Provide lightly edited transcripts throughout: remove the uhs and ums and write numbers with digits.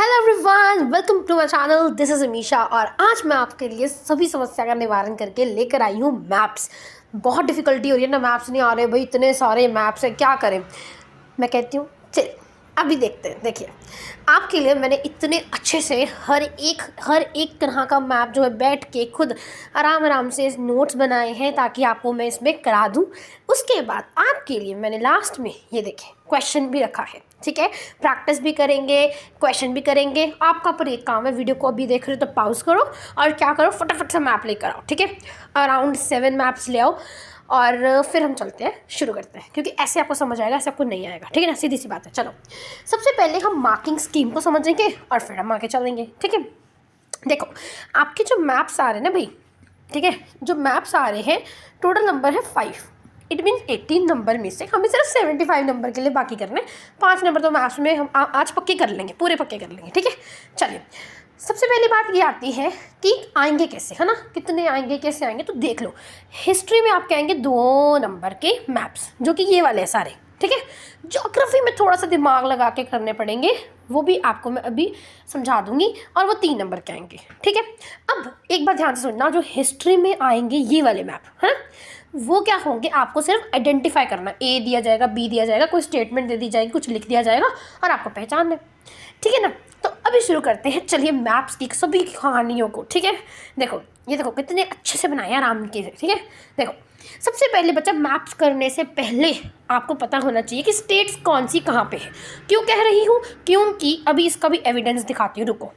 Hello everyone, welcome to my channel. This is Amisha और आज मैं आपके लिए सभी समस्या का निवारण करके लेकर आई हूँ मैप्स। बहुत डिफ़िकल्टी हो रही है ना, मैप्स नहीं आ रहे भाई, इतने सारे मैप्स हैं, क्या करें। मैं कहती हूँ चलिए अभी देखते हैं। देखिए आपके लिए मैंने इतने अच्छे से हर एक तरह का मैप जो है बैठ के खुद आराम से नोट्स बनाए हैं ताकि आपको मैं इसमें करा दूँ। उसके बाद आपके लिए मैंने लास्ट में ये देखें क्वेश्चन भी रखा है, ठीक है। प्रैक्टिस भी करेंगे, क्वेश्चन भी करेंगे। आपका पर एक काम है, वीडियो को अभी देख रहे हो तो पॉज करो और क्या करो, फटाफट से मैप लेकर आओ, ठीक है। अराउंड 7 मैप्स ले आओ और फिर हम चलते हैं, शुरू करते हैं, क्योंकि ऐसे आपको समझ आएगा, ऐसे आपको नहीं आएगा, ठीक है ना। सीधी सी बात है। चलो सबसे पहले हम मार्किंग स्कीम को समझेंगे और फिर हम आगे चलेंगे, ठीक है। देखो आपके जो मैप्स आ रहे हैं ना भाई, ठीक है, जो मैप्स आ रहे हैं टोटल नंबर है 5। इट मीन 18 नंबर में से हमें सिर्फ 75 नंबर के लिए बाकी करने हैं। 5 नंबर तो मैथ्स में हम आज पक्के कर लेंगे, पूरे पक्के कर लेंगे, ठीक है। चलिए सबसे पहली बात ये आती है कि आएंगे कैसे, है ना, कितने आएंगे, कैसे आएंगे। तो देख लो हिस्ट्री में आपके आएंगे 2 नंबर के मैप्स, जो कि ये वाले हैं सारे, ठीक है। ज्योग्राफी में थोड़ा सा दिमाग लगा के करने पड़ेंगे, वो भी आपको मैं अभी समझा दूंगी, और वो 3 नंबर के आएंगे, ठीक है। अब एक बार ध्यान से सुनना, जो हिस्ट्री में आएंगे ये वाले मैप, है वो क्या होंगे, आपको सिर्फ आइडेंटिफाई करना। ए दिया जाएगा, बी दिया जाएगा, कोई स्टेटमेंट दे दी जाएगी, कुछ लिख दिया जाएगा और आपको पहचानना है, ठीक है ना। तो अभी शुरू करते हैं, चलिए मैप्स की सभी कहानियों को, ठीक है। देखो ये देखो कितने अच्छे से बनाए आराम के, ठीक है। देखो सबसे पहले बच्चा, मैप्स करने से पहले आपको पता होना चाहिए कि स्टेट्स कौन सी कहाँ पे है। क्यों कह रही हूँ, क्योंकि अभी इसका भी एविडेंस दिखाती हूँ, रुको।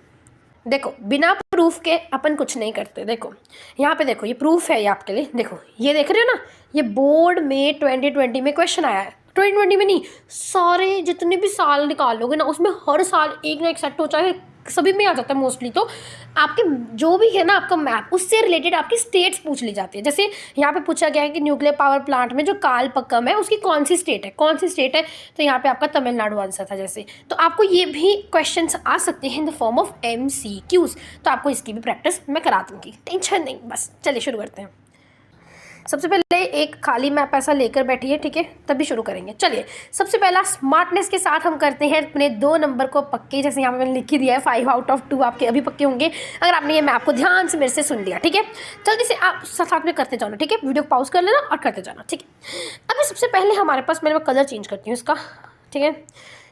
देखो बिना प्रूफ के अपन कुछ नहीं करते। देखो यहाँ पे देखो, ये प्रूफ है ये आपके लिए। देखो ये देख रहे हो ना, ये बोर्ड में 2020 में क्वेश्चन आया है। 2020 में नहीं, सारे जितने भी साल निकालोगे ना, उसमें हर साल एक ना एक सेट हो, चाहे सभी में आ जाता है मोस्टली। तो आपके जो भी है ना आपका मैप, उससे रिलेटेड आपकी स्टेट्स पूछ ली जाती है। जैसे यहाँ पे पूछा गया है कि न्यूक्लियर पावर प्लांट में जो कालपक्कम है उसकी कौन सी स्टेट है, कौन सी स्टेट है, तो यहाँ पे आपका तमिलनाडु आंसर था। जैसे तो आपको ये भी क्वेश्चंस आ सकते हैं in the form of MCQs, तो आपको इसकी भी प्रैक्टिस मैं करा दूँगी, टेंशन नहीं। बस चलिए शुरू करते हैं। सबसे पहले एक खाली मैप ऐसा लेकर बैठिए, ठीक है, तभी शुरू करेंगे। चलिए सबसे पहला स्मार्टनेस के साथ हम करते हैं अपने 2 नंबर को पक्के। जैसे यहाँ पे मैंने लिख ही दिया है 5 आउट ऑफ 2 आपके अभी पक्के होंगे अगर आपने ये मैप को ध्यान से मेरे से सुन लिया, ठीक है। जल्दी से आप साथ में करते जाना, ठीक है, वीडियो पॉज कर लेना और करते जाना, ठीक है। अभी सबसे पहले हमारे पास, मैं कलर चेंज करती हूँ इसका, ठीक है।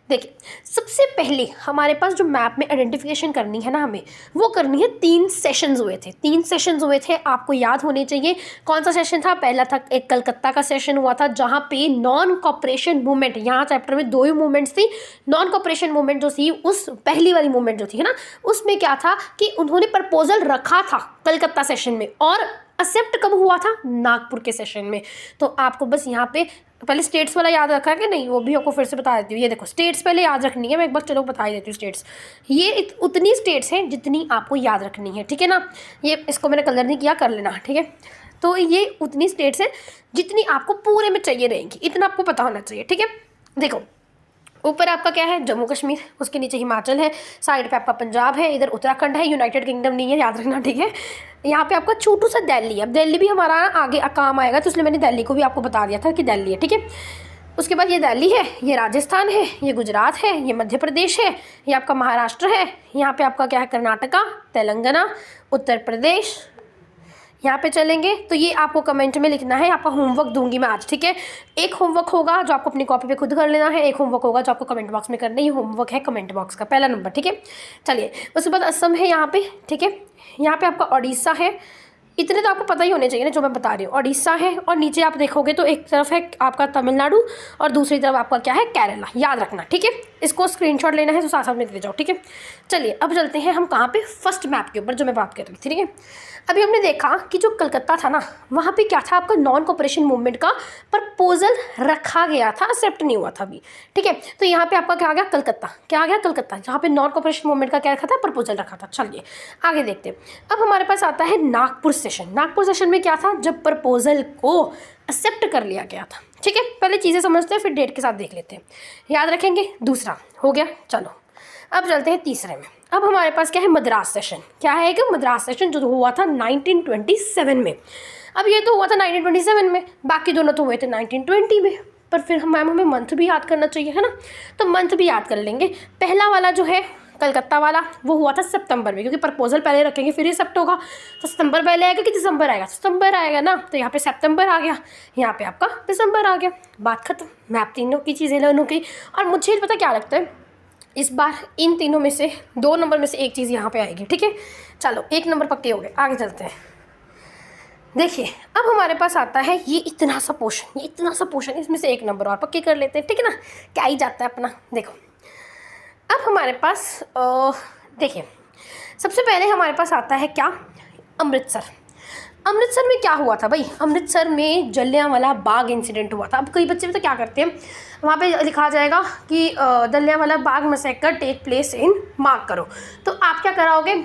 देखिए सबसे पहले हमारे पास जो मैप में आइडेंटिफिकेशन करनी है ना, हमें वो करनी है। 3 सेशंस हुए थे, 3 सेशंस हुए थे, आपको याद होने चाहिए। कौन सा सेशन था, पहला था एक कलकत्ता का सेशन हुआ था, जहाँ पे नॉन कॉपरेशन मूवमेंट, यहाँ चैप्टर में 2 ही मूवमेंट्स थी। नॉन कॉपरेशन मूवमेंट जो थी, उस पहली वाली मूवमेंट जो थी, है ना, उसमें क्या था कि उन्होंने प्रपोजल रखा था कलकत्ता सेशन में, और एक्सेप्ट कब हुआ था, नागपुर के सेशन में। तो आपको बस यहाँ पे पहले स्टेट्स वाला याद रखा है कि नहीं, वो भी आपको फिर से बता देती हूँ। ये देखो स्टेट्स पहले याद रखनी है, मैं एक बार चलो बता ही देती हूँ स्टेट्स। ये उतनी स्टेट्स हैं जितनी आपको याद रखनी है, ठीक है ना। ये इसको मैंने कलर नहीं किया, कर लेना, ठीक है। तो ये उतनी स्टेट्स हैं जितनी आपको पूरे में चाहिए रहेंगी, इतना आपको पता होना चाहिए, ठीक है। देखो ऊपर आपका क्या है, जम्मू कश्मीर, उसके नीचे हिमाचल है, साइड पे आपका पंजाब है, इधर उत्तराखंड है, यूनाइटेड किंगडम नहीं है, याद रखना, ठीक है। यहाँ पे आपका छोटू सा दिल्ली है। अब दिल्ली भी हमारा आगे काम आएगा, तो इसलिए मैंने दिल्ली को भी आपको बता दिया था कि दिल्ली है, ठीक है। उसके बाद ये दिल्ली है, ये राजस्थान है, ये गुजरात है, ये मध्य प्रदेश है, ये आपका महाराष्ट्र है, यहाँ पे आपका क्या है, कर्नाटका, तेलंगाना, उत्तर प्रदेश। यहाँ पे चलेंगे तो ये आपको कमेंट में लिखना है, आपका होमवर्क दूंगी मैं आज, ठीक है। एक होमवर्क होगा जो आपको अपनी कॉपी पे खुद कर लेना है, एक होमवर्क होगा जो आपको कमेंट बॉक्स में करना है। ये होमवर्क है कमेंट बॉक्स का पहला नंबर, ठीक है। चलिए उसके बाद असम है यहाँ पे, ठीक है। यहाँ पे आपका उड़ीसा है, इतने तो आपको पता ही होने चाहिए ना जो मैं बता रही हूँ। उड़ीसा है, और नीचे आप देखोगे तो एक तरफ है आपका तमिलनाडु और दूसरी तरफ आपका क्या है, केरला, याद रखना, ठीक है। इसको स्क्रीनशॉट लेना है तो साथ साथ में दे जाओ, ठीक है। चलिए अब चलते हैं हम कहाँ पे, फर्स्ट मैप के ऊपर जो मैं बात कर रही थी, ठीक है। अभी हमने देखा कि जो कलकत्ता था ना, वहाँ पे क्या था, आपका नॉन कॉपरेशन मूवमेंट का प्रपोजल रखा गया था, एक्सेप्ट नहीं हुआ था अभी, ठीक है। तो यहाँ पे आपका क्या आ गया, कलकत्ता, क्या आ गया, कलकत्ता, जहाँ पे नॉन कॉपरेशन मूवमेंट का क्या रखा था, प्रपोजल रखा था। चलिए आगे देखते हैं। अब हमारे पास आता है नागपुर सेशन। नागपुर सेशन में क्या था, जब प्रपोजल को एक्सेप्ट कर लिया गया था, ठीक है। पहले चीज़ें समझते हैं फिर डेट के साथ देख लेते हैं, याद रखेंगे। दूसरा हो गया, चलो अब चलते हैं तीसरे में। अब हमारे पास क्या है, मद्रास सेशन। क्या है कि मद्रास सेशन जो हुआ था 1927 में। अब ये तो हुआ था 1927 में, बाकी दोनों तो हुए थे 1920 में। पर फिर मैम हमें मंथ भी याद करना चाहिए, है ना, तो मंथ भी याद कर लेंगे। पहला वाला जो है कलकत्ता वाला वो हुआ था सितंबर में, क्योंकि प्रपोजल पहले रखेंगे फिर एक्सेप्ट होगा। तो सितंबर पहले आएगा कि दिसंबर आएगा? सितंबर आएगा ना, तो यहाँ पे सितंबर आ गया, यहाँ पे आपका दिसंबर आ गया, बात खत्म। मैप तीनों की चीज़ें लर्न हो गई। और मुझे पता क्या लगता है, इस बार इन तीनों में से 2 नंबर में से एक चीज़ यहाँ पे आएगी। ठीक है, चलो 1 नंबर पक्के हो गए, आगे चलते हैं। देखिए अब हमारे पास आता है ये इतना सा पोर्शन, ये इतना सा पोर्शन, इसमें से 1 नंबर और पक्के कर लेते हैं। ठीक है ना, क्या ही जाता है अपना। देखो अब हमारे पास देखिए सबसे पहले हमारे पास आता है क्या, अमृतसर। अमृतसर में क्या हुआ था भाई, अमृतसर में जलियांवाला बाग इंसिडेंट हुआ था। अब कई बच्चे तो क्या करते हैं, वहाँ पे लिखा जाएगा कि Jallianwala Bagh massacre take place in, mark करो, तो आप क्या कराओगे,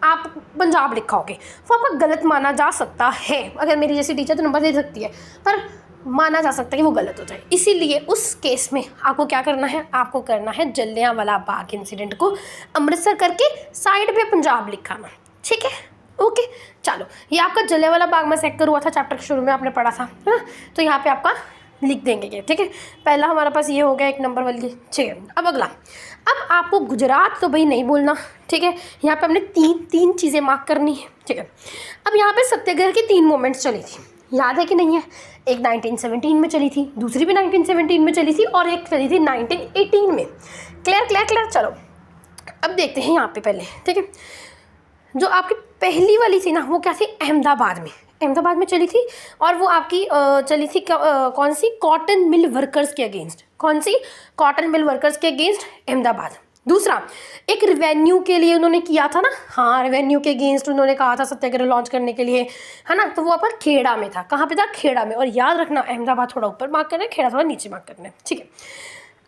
आप पंजाब लिखाओगे। वो आपका गलत माना जा सकता है, अगर मेरी जैसी टीचर तो नंबर दे सकती है, पर माना जा सकता है कि वो गलत हो जाए। इसीलिए उस केस में आपको क्या करना है, आपको करना है जलियांवाला बाग इंसिडेंट को अमृतसर करके साइड पे पंजाब लिखाना। ठीक है, ओके। चलो ये आपका जलियांवाला बाग मैसेकर हुआ था, चैप्टर के शुरू में आपने पढ़ा था, है ना, तो यहाँ पे आपका लिख देंगे ये। ठीक है, पहला हमारे पास ये हो गया 1 नंबर वाली। ठीक है, अब अगला, अब आपको गुजरात तो भाई नहीं बोलना। ठीक है, यहाँ पे हमने तीन चीज़ें मार्क करनी है। ठीक है, अब यहाँ पे सत्याग्रह की 3 मूवमेंट्स चली थी, याद है कि नहीं है? एक 1917 में चली थी, दूसरी भी 1917 में चली थी, और एक चली थी 1918 में। क्लियर। चलो अब देखते हैं यहाँ पे पहले। ठीक है, जो आपकी पहली वाली थी ना, वो क्या थी, अहमदाबाद में चली थी, और वो आपकी चली थी कौन सी, कॉटन मिल वर्कर्स के अगेंस्ट। कौन सी, कॉटन मिल वर्कर्स के अगेंस्ट अहमदाबाद। दूसरा एक रिवेन्यू के लिए उन्होंने किया था ना, हाँ रिवेन्यू के अगेंस्ट उन्होंने कहा था सत्याग्रह लॉन्च करने के लिए, है ना, तो वो आपका खेड़ा में था। कहाँ पे था, खेड़ा में। और याद रखना अहमदाबाद थोड़ा ऊपर मार्क करना है, खेड़ा थोड़ा नीचे मार्क करना है। ठीक है,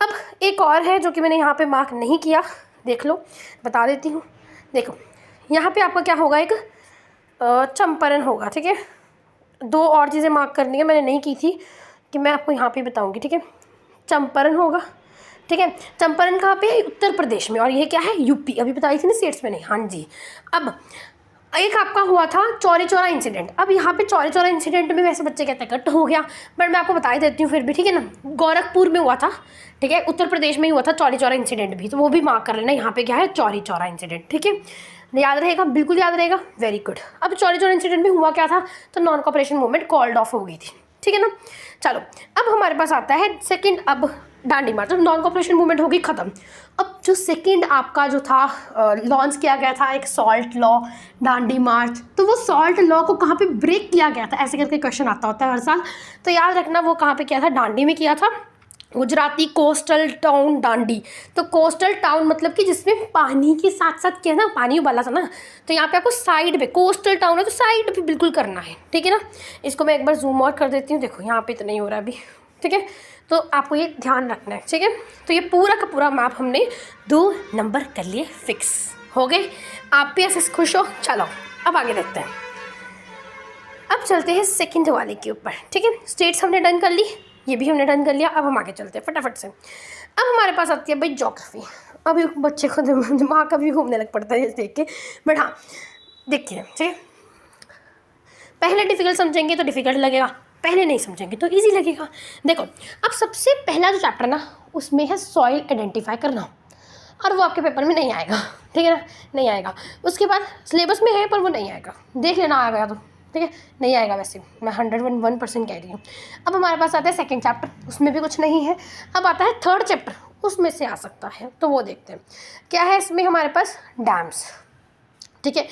अब एक और है जो कि मैंने यहाँ पे मार्क नहीं किया, देख लो, बता देती हूँ। देखो यहाँ पे आपका क्या होगा, एक चंपारण होगा। ठीक है, 2 और चीज़ें मार्क करनी है, मैंने नहीं की थी, कि मैं आपको यहाँ पे बताऊँगी। ठीक है, चंपारण होगा। ठीक है, चंपारण कहाँ पे है, उत्तर प्रदेश में, और ये क्या है, यूपी। अभी बताई थी ना स्टेट्स में, नहीं, हाँ जी। अब एक आपका हुआ था चौरी चौरा इंसिडेंट। अब यहाँ पे चौरी चौरा इंसिडेंट में वैसे बच्चे कहते हैं कट हो गया, बट मैं आपको बता ही देती हूँ फिर भी। ठीक है ना, गोरखपुर में हुआ था। ठीक है, उत्तर प्रदेश में ही हुआ था चौरी चौरा इंसिडेंट भी, तो वो भी मार्क कर लेना। यहाँ पे क्या है, चौरी चौरा इंसिडेंट। ठीक है, याद रहेगा, बिल्कुल याद रहेगा, वेरी गुड। अब चौरी चौरा इंसिडेंट में हुआ क्या था, तो non cooperation movement called off हो गई थी। ठीक है ना, चलो अब हमारे पास आता है सेकंड, अब डांडी मार्च। अब नॉन कॉपरेशन मूवमेंट होगी खत्म। अब जो सेकंड आपका जो था लॉन्च किया गया था एक सॉल्ट लॉ, डांडी मार्च, तो वो सॉल्ट लॉ को कहाँ पे ब्रेक किया गया था, ऐसे करके क्वेश्चन आता होता है हर साल, तो याद रखना वो कहाँ पे किया था, डांडी में किया था। Gujarati coastal town Dandi. तो कोस्टल टाउन मतलब कि जिसमें पानी के साथ साथ क्या है ना, पानी उबाला था ना, तो यहाँ पे आपको साइड पे कोस्टल टाउन है तो साइड पे बिल्कुल करना है। ठीक है ना, इसको मैं एक बार जूम आउट कर देती हूँ। देखो यहाँ पे तो नहीं हो रहा अभी। ठीक है, तो आपको ये ध्यान रखना है। ठीक है, तो ये पूरा का पूरा मैप हमने 2 नंबर कर लिए फिक्स हो गए। आप भी ऐसे खुश हो। चलो अब आगे देखते हैं। अब चलते हैं सेकंड वाले के ऊपर। ठीक है, स्टेट्स हमने डन कर ली, ये भी हमने डन कर लिया। अब हम आगे चलते हैं फटाफट से। अब हमारे पास आती है भाई ज्योग्राफी। अभी बच्चे को दिमाग कभी घूमने लग पड़ता है देख के, बट हाँ देखिए, ठीक है, पहले डिफिकल्ट समझेंगे तो डिफिकल्ट लगेगा, पहले नहीं समझेंगे तो इजी लगेगा। देखो अब सबसे पहला जो चैप्टर ना, उसमें है सॉइल आइडेंटिफाई करना, और वो आपके पेपर में नहीं आएगा। ठीक है ना, नहीं आएगा। उसके बाद सिलेबस में है पर वो नहीं आएगा, देख लेना आ गया तो। ठीक है, नहीं आएगा, वैसे मैं 101% कह रही हूँ। अब हमारे पास आता है सेकंड चैप्टर, उसमें भी कुछ नहीं है। अब आता है थर्ड चैप्टर, उसमें से आ सकता है, तो वो देखते हैं क्या है इसमें हमारे पास, डैम्स। ठीक है,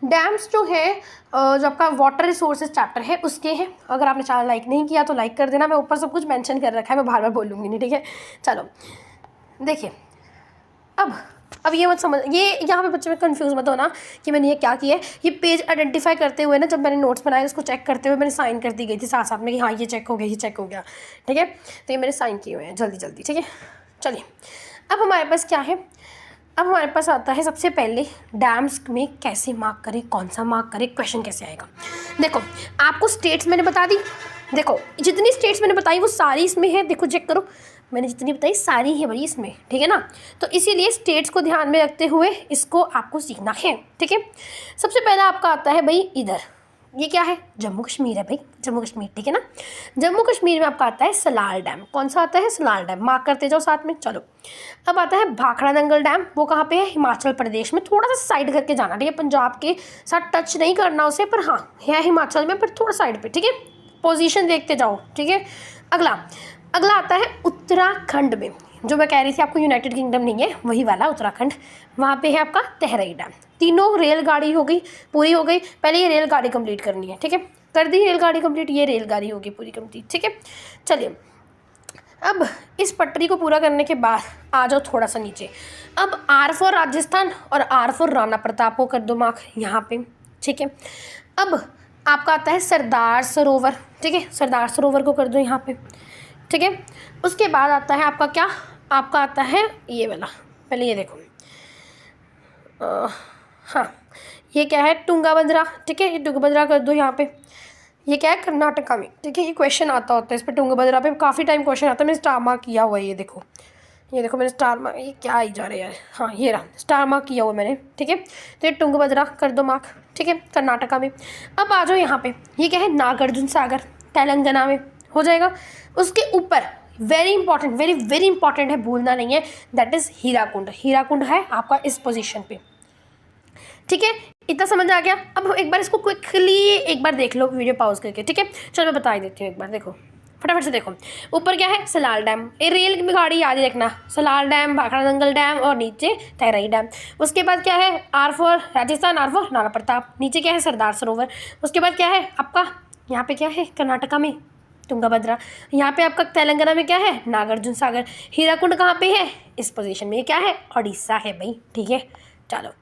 डैम्स जो है जो आपका वाटर रिसोर्सेज चैप्टर है उसके हैं। अगर आपने चैनल लाइक नहीं किया तो लाइक कर देना, मैं ऊपर सब कुछ मेंशन कर रखा है, मैं बार बार बोलूँगी नहीं। ठीक है, चलो देखिए अब ये मत समझ, ये यहाँ पे बच्चे में कंफ्यूज मत होना कि मैंने ये क्या किया है। ये पेज आइडेंटिफाई करते हुए ना, जब मैंने नोट्स बनाए उसको चेक करते हुए मैंने साइन कर दी गई थी साथ साथ में कि हाँ ये चेक हो गया, ये चेक हो गया। ठीक है, तो ये मैंने साइन किए हुए हैं जल्दी जल्दी। ठीक है, चलिए अब हमारे पास क्या है, अब हमारे पास आता है सबसे पहले डैम्स में कैसे मार्क करें, कौन सा मार्क करें, क्वेश्चन कैसे आएगा। देखो आपको स्टेट्स मैंने बता दी, देखो जितनी स्टेट्स मैंने बताई वो सारी इसमें है, देखो चेक करो, मैंने जितनी बताई सारी है भाई इसमें। ठीक है ना, तो इसीलिए स्टेट्स को ध्यान में रखते हुए इसको आपको सीखना है। ठीक है, सबसे पहला आपका आता है भाई इधर ये क्या है? जम्मू कश्मीर है भाई, जम्मू कश्मीर, ठीक है ना। जम्मू कश्मीर में आपका आता है सलाल डैम। कौन सा आता है? सलाल डैम। मार्क करते जाओ साथ में। चलो, अब आता है भाखड़ा दंगल डैम। वो कहाँ पे है? हिमाचल प्रदेश में। थोड़ा सा साइड करके जाना, ठीक है, पंजाब के साथ टच नहीं करना उसे, पर हाँ है हिमाचल में, पर थोड़ा साइड पे, ठीक है। पोजीशन देखते जाओ, ठीक है। अगला अगला आता है उत्तराखंड में। जो मैं कह रही थी आपको यूनाइटेड किंगडम नहीं है, वही वाला उत्तराखंड। वहाँ पे है आपका तेहरी डैम। तीनों रेलगाड़ी हो गई, पूरी हो गई। पहले ये रेलगाड़ी कंप्लीट करनी है, ठीक है। कर दी रेलगाड़ी कंप्लीट, ये रेलगाड़ी होगी पूरी कंप्लीट, ठीक है। चलिए, अब इस पटरी को पूरा करने के बाद आ जाओ थोड़ा सा नीचे। अब आर फॉर राजस्थान और आर फॉर राणा प्रताप को कर दो मार्क यहाँ पे, ठीक है। अब आपका आता है सरदार सरोवर, ठीक है। सरदार सरोवर को कर दो यहाँ पे, ठीक है। उसके बाद आता है आपका क्या? आपका आता है ये वाला, पहले ये देखो, हाँ, ये क्या है? टुंगाभद्रा, ठीक है। ये टुंगाभद्रा कर दो यहाँ पे। ये क्या है? कर्नाटका में, ठीक है। ये क्वेश्चन आता होता है इस पर, टुंगाभद्रा पे काफ़ी टाइम क्वेश्चन आता है। मैंने स्टार मार्क किया हुआ है, ये देखो, ये देखो मैंने स्टार मार्क, ये क्या आई जा रहा है यार, हाँ ये रहा, स्टार मार्क किया हुआ मैंने, ठीक है। तो ये टुंगाभद्रा कर दो मार्क, ठीक है, कर्नाटका में। अब आ जाओ यहाँ पे, ये क्या है? नागार्जुन सागर, तेलंगाना में हो जाएगा। उसके ऊपर very important, very very important है, भूलना नहीं है, दैट इज़ हीराकुंड। हीराकुंड है आपका इस पोजीशन पे, ठीक है। इतना समझ आ गया? अब एक बार इसको क्विकली एक बार देख लो वीडियो पॉज करके, ठीक है। चलो मैं बता ही देती हूँ, एक बार देखो, फटाफट से देखो। ऊपर क्या है? सलाल डैम। ये रेल में गाड़ी याद ही रखना, सलाल डैम, भाखड़ा दंगल डैम, और नीचे तेहरी डैम। उसके बाद क्या है? R for Rajasthan, R for Rana Pratap. नीचे क्या है? सरदार सरोवर। उसके बाद क्या है आपका? यहाँ पे क्या है? कर्नाटका में तुंगाभद्रा। यहाँ पे आपका तेलंगाना में क्या है? नागार्जुन सागर। हीराकुंड कहाँ पे है? इस पोजीशन में। ये क्या है? उड़ीसा है भाई, ठीक है। चलो,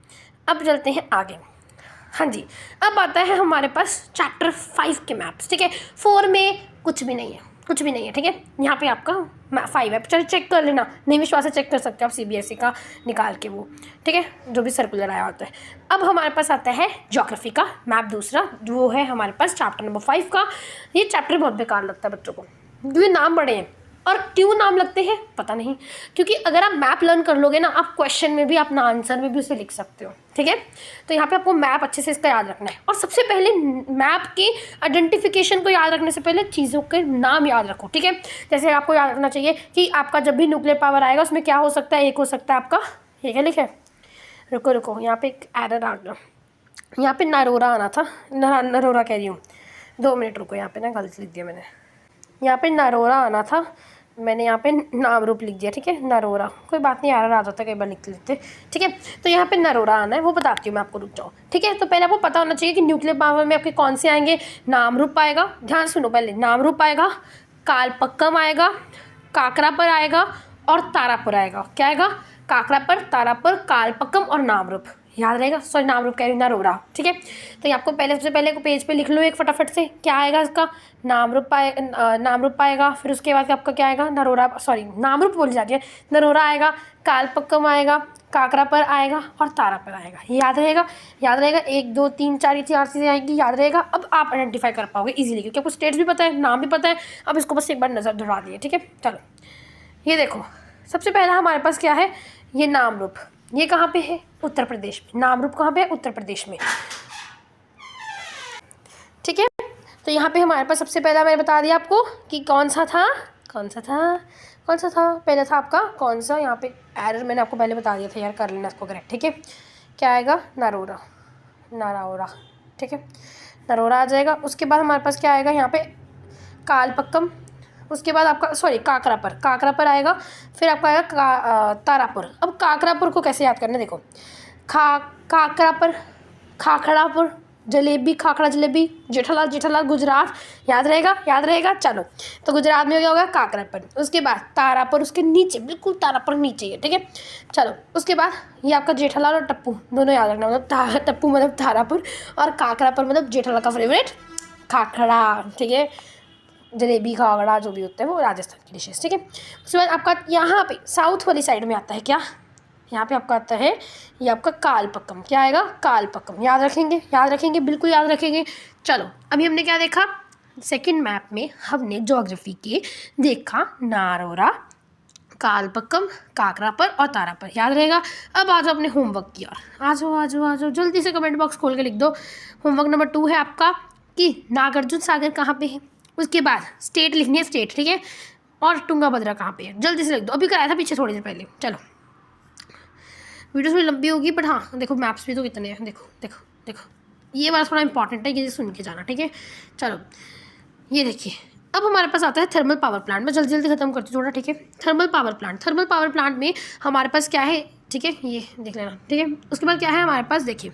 अब चलते हैं आगे। हाँ जी, अब आता है हमारे पास चैप्टर 5 के मैप्स, ठीक है। 4 में कुछ भी नहीं है, कुछ भी नहीं है, ठीक है। यहाँ पे आपका 5 है, चलो चेक कर लेना, नहीं विश्वास से चेक कर सकते हो आप CBSE का निकाल के वो, ठीक है, जो भी सर्कुलर आया होता है। अब हमारे पास आता है ज्योग्राफी का मैप दूसरा, वो है हमारे पास चैप्टर नंबर 5 का। ये चैप्टर बहुत बेकार लगता है बच्चों को, क्योंकि नाम बड़े हैं। और क्यों नाम लगते हैं पता नहीं, क्योंकि अगर आप मैप लर्न कर लोगे ना, आप क्वेश्चन में भी, अपना आंसर में भी उसे लिख सकते हो, ठीक है। तो यहाँ पे आपको मैप अच्छे से इसका याद रखना है। और सबसे पहले मैप के आइडेंटिफिकेशन को याद रखने से पहले चीज़ों के नाम याद रखो, ठीक है। जैसे आपको याद रखना चाहिए कि आपका जब भी न्यूक्लियर पावर आएगा उसमें क्या हो सकता है? एक हो सकता है आपका, ये क्या लिखा है, रुको रुको, यहाँ पे एक एरर आ गया, यहाँ पे नरोरा आना था, नरोरा कह रही हूँ, 2 मिनट रुको, यहाँ पे ना गलत लिख दिया मैंने, यहाँ पे नरोरा आना था, मैंने यहाँ पे नाम रूप लिख दिया, ठीक है। नरोरा, कोई बात नहीं, एरर आ जाता है कई बार लिख लेते, ठीक है। तो यहाँ पे नरोरा आना है, वो बताती हूँ मैं आपको, रुक जाओ, ठीक है। तो पहले आपको पता होना चाहिए कि न्यूक्लियर पावर में आपके कौन से आएंगे। नाम रूप आएगा, ध्यान सुनो, पहले नाम रूप आएगा, कालपक्कम आएगा, काकरापर आएगा, और तारापुर आएगा। क्या आएगा? काकरापर, तारापुर, कालपक्कम और नाम रूप। याद रहेगा, सॉरी नाम रूप कह रही हूँ, नरोरा, ठीक है। तो ये आपको पहले, सबसे पहले पेज पे लिख लो एक फटाफट से, क्या आएगा इसका? नाम रूप आएगा, फिर उसके बाद आपका क्या आएगा? नरोरा, सॉरी नाम रूप बोली जाती है, नरोरा आएगा, कालपक्कम आएगा, काकरापर आएगा, और तारापुर आएगा। ये याद रहेगा, याद रहेगा, 1 2 3 4 ये 4 चीज़ें आएंगी, याद रहेगा। अब आप आइडेंटिफाई कर पाओगे इजीली, क्योंकि आपको स्टेट्स भी पता है, नाम भी पता है। अब इसको बस एक बार नज़र दौड़ा दिए, ठीक है। चलो, ये देखो, सबसे पहला हमारे पास क्या है? ये नाम रूप, ये कहाँ पे है? उत्तर प्रदेश में। नाम रूप कहाँ पे है? उत्तर प्रदेश में, ठीक है। तो यहाँ पे हमारे पास सबसे पहला मैंने बता दिया आपको कि कौन सा था, पहले था आपका कौन सा, यहाँ पे एरर मैंने आपको पहले बता दिया था यार, कर लेना इसको करेक्ट, ठीक है। क्या आएगा? नरोरा, ठीक है, नरोरा आ जाएगा। उसके बाद हमारे पास क्या आएगा? यहाँ पे कालपक्कम, उसके बाद आपका सॉरी काकरापर आएगा, फिर आपका आएगा तारापुर। अब काकरापुर को कैसे याद करना है, देखो, काकरापुर, खाखड़ापुर, जलेबी, खाखड़ा जलेबी, जेठालाल गुजरात। याद रहेगा। चलो, तो गुजरात में क्या होगा? काकरापुर। उसके बाद तारापुर, उसके नीचे, बिल्कुल तारापुर नीचे है, ठीक है। चलो, उसके बाद ये आपका जेठालाल और टप्पू दोनों याद रखना, मतलब टप्पू मतलब तारापुर, और काकरापुर मतलब जेठालाल का फेवरेट खाखड़ा, ठीक है। जलेबी, खाखड़ा जो भी होता है वो राजस्थान की डिशेस, ठीक है। उसके बाद आपका यहाँ पे साउथ वाली साइड में आता है क्या? यहाँ पे आपका आता है ये आपका कालपक्कम। क्या आएगा? कालपक्कम। याद रखेंगे, बिल्कुल याद रखेंगे। चलो, अभी हमने क्या देखा? सेकंड मैप में हमने ज्योग्राफी के देखा नारोरा, कालपक्कम, काकरापर और तारापर। याद रहेगा। अब आ जाओ अपने होमवर्क की ओर, आ जाओ जल्दी से कमेंट बॉक्स खोल के लिख दो। होमवर्क नंबर 2 है आपका कि नागार्जुन सागर कहाँ पे है, उसके बाद स्टेट लिखनी है स्टेट, ठीक है, और तुंगाभद्रा कहाँ पे है, जल्दी से लिख दो। अभी कराया था पीछे थोड़ी देर पहले। चलो वीडियो थोड़ी लंबी होगी बट हाँ देखो मैप्स भी तो कितने हैं, देखो देखो देखो, ये वाला थोड़ा इंपॉर्टेंट है, ये सुन के जाना, ठीक है। चलो ये देखिए, अब हमारे पास आता है थर्मल पावर प्लांट। मैं जल्दी जल्दी खत्म करती हूँ थोड़ा, ठीक है। Thermal power plant, thermal power plant में हमारे पास क्या है, ठीक है, ये देख लेना, ठीक है। उसके बाद क्या है हमारे पास, देखिए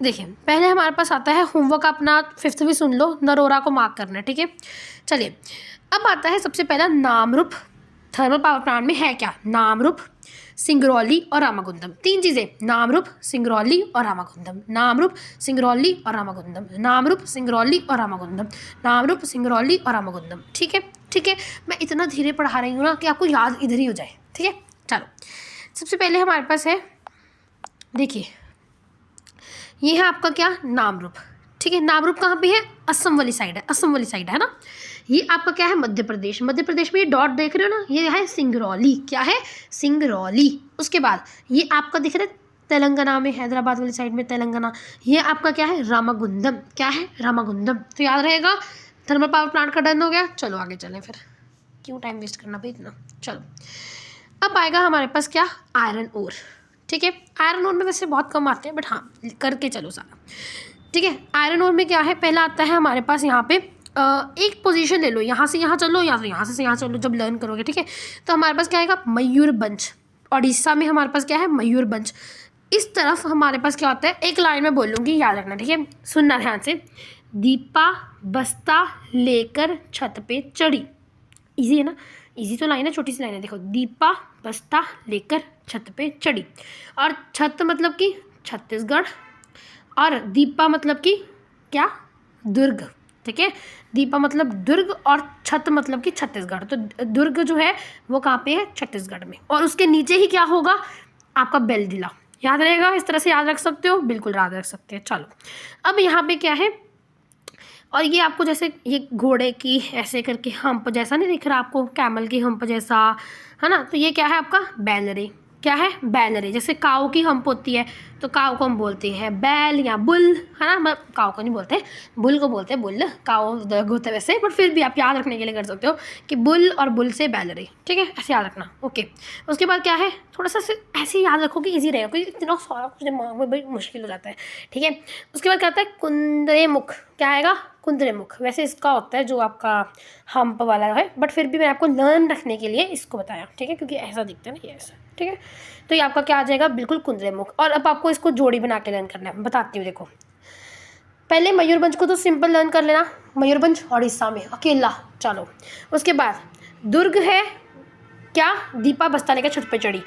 देखिए पहले हमारे पास आता है होमवर्क, अपना 5th भी सुन लो, नरोरा को मार्क करना है, ठीक है। चलिए अब आता है सबसे पहला नामरूप। थर्मल पावर प्लांट में है क्या, नामरूप, सिंगरौली और रामागुंडम, 3 चीज़ें, नामरूप, सिंगरौली और रामागुंडम, नामरूप, सिंगरौली और रामागुंडम, नामरूप, सिंगरौली और रामागुंडम, नामरूप, सिंगरौली और रामागुंडम, ठीक है, ठीक है। मैं इतना धीरे पढ़ा रही हूँ ना कि आपको याद इधर ही हो जाए, ठीक है। चलो सबसे पहले हमारे पास है, देखिए ये है आपका क्या, नामरूप, ठीक है। नामरूप कहाँ पे है, असम वाली साइड है, असम वाली साइड है ना। ये आपका क्या है, मध्य प्रदेश, मध्य प्रदेश में ये डॉट देख रहे हो ना, ये है सिंगरौली, क्या है, सिंगरौली। उसके बाद ये आपका दिख रहा है तेलंगाना में, हैदराबाद वाली साइड में तेलंगाना, ये आपका क्या है, रामागुंडम, क्या है, रामागुंडम। तो याद रहेगा, थर्मल पावर प्लांट का डन हो गया। चलो आगे चलें फिर, क्यों टाइम वेस्ट करना भाई इतना। चलो अब आएगा हमारे पास क्या, आयरन ओर, ठीक है। आयरन ओर में वैसे बहुत कम आते हैं बट हाँ करके चलो सारा, ठीक है। आयरन ओर में क्या है, पहला आता है हमारे पास यहाँ पे एक पोजीशन ले लो, यहाँ से यहाँ चलो या फिर यहाँ से यहाँ चलो, जब लर्न करोगे, ठीक है। तो हमारे पास क्या आएगा, मयूरभंज, उड़ीसा में हमारे पास क्या है, मयूरभंज। इस तरफ हमारे पास क्या होता है, एक लाइन में बोलूँगी, याद रखना, ठीक है, सुनना ध्यान से। दीपा बस्ता लेकर छत पे चढ़ी, इजी है ना, इजी तो लाइन है, छोटी सी लाइन है, देखो, दीपा बस्ता लेकर छत पे चढ़ी, और छत मतलब कि छत्तीसगढ़, और दीपा मतलब कि क्या, दुर्ग, ठीक है। दीपा मतलब दुर्ग और छत मतलब कि छत्तीसगढ़। तो दुर्ग जो है वो कहाँ पे है, छत्तीसगढ़ में, और उसके नीचे ही क्या होगा आपका बेलजिला। याद रहेगा, इस तरह से याद रख सकते हो, बिल्कुल याद रख सकते हैं। चलो अब यहाँ पे क्या है, और ये आपको जैसे ये घोड़े की ऐसे करके हम्प जैसा नहीं दिख रहा आपको, कैमल की हम्प जैसा, है ना। तो ये क्या है आपका, बैलरे, क्या है, बैलरे। जैसे काऊ की हम्प होती है तो काऊ को हम बोलते हैं बैल या बुल, है ना। मतलब काऊ को नहीं बोलते, बुल को बोलते हैं, बुल, काऊ दर्द होता है वैसे, बट फिर भी आप याद रखने के लिए कर सकते हो कि बुल और बुल से बैलरे, ठीक है, ऐसे याद रखना, ओके। उसके बाद क्या है, थोड़ा सा ऐसे याद रखो कि ईजी रहेगा, क्योंकि इतना सारा कुछ दिमाग में बड़ी मुश्किल हो जाता है, ठीक है। उसके बाद क्या आता है, कुंद्रेमुख, क्या आएगा, कुंद्रेमुख। वैसे इसका होता है जो आपका हम्प वाला है, बट फिर भी मैं आपको लर्न रखने के लिए इसको बताया, ठीक है, क्योंकि ऐसा दिखता है ना, ये ऐसा, ठीक है। तो ये आपका क्या आ जाएगा, बिल्कुल कुंद्रेमुख। और अब आपको इसको जोड़ी बना के लर्न करना है, बताती हूँ, देखो। पहले मयूरभंज को तो सिंपल लर्न कर लेना, मयूरभंज उड़ीसा में अकेला, चलो। उसके बाद दुर्ग है क्या, दीपा बस्ता लेकर छत पे चढ़ी,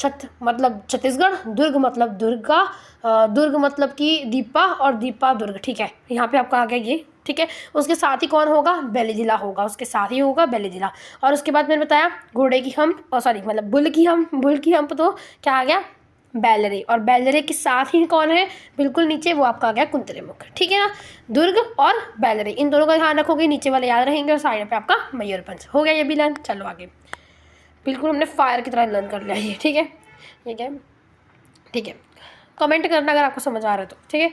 छत मतलब छत्तीसगढ़, दुर्ग मतलब दुर्गा, दुर्ग मतलब कि दीपा, और दीपा दुर्ग, ठीक है। यहाँ पे आपका आ गया ये, ठीक है। उसके साथ ही कौन होगा, बैली जिला होगा, उसके साथ ही होगा बैली जिला। और उसके बाद मैंने बताया घोड़े की हम्प, और सॉरी मतलब बुल की हम्प तो क्या आ गया, बैलरे, और बैलरे के साथ ही कौन है, बिल्कुल नीचे, वो आपका आ गया कुंतरेमुख, ठीक है ना। दुर्ग और बैलरे, इन दोनों का ध्यान रखोगे, नीचे वाले याद रहेंगे, और साइड पे आपका मयूरभंज हो गया, ये भी लर्न। चलो आगे, बिल्कुल हमने फायर की तरह लर्न कर लिया ये, ठीक है। ये क्या है, ठीक है, कमेंट करना अगर आपको समझ आ रहा है तो, ठीक है।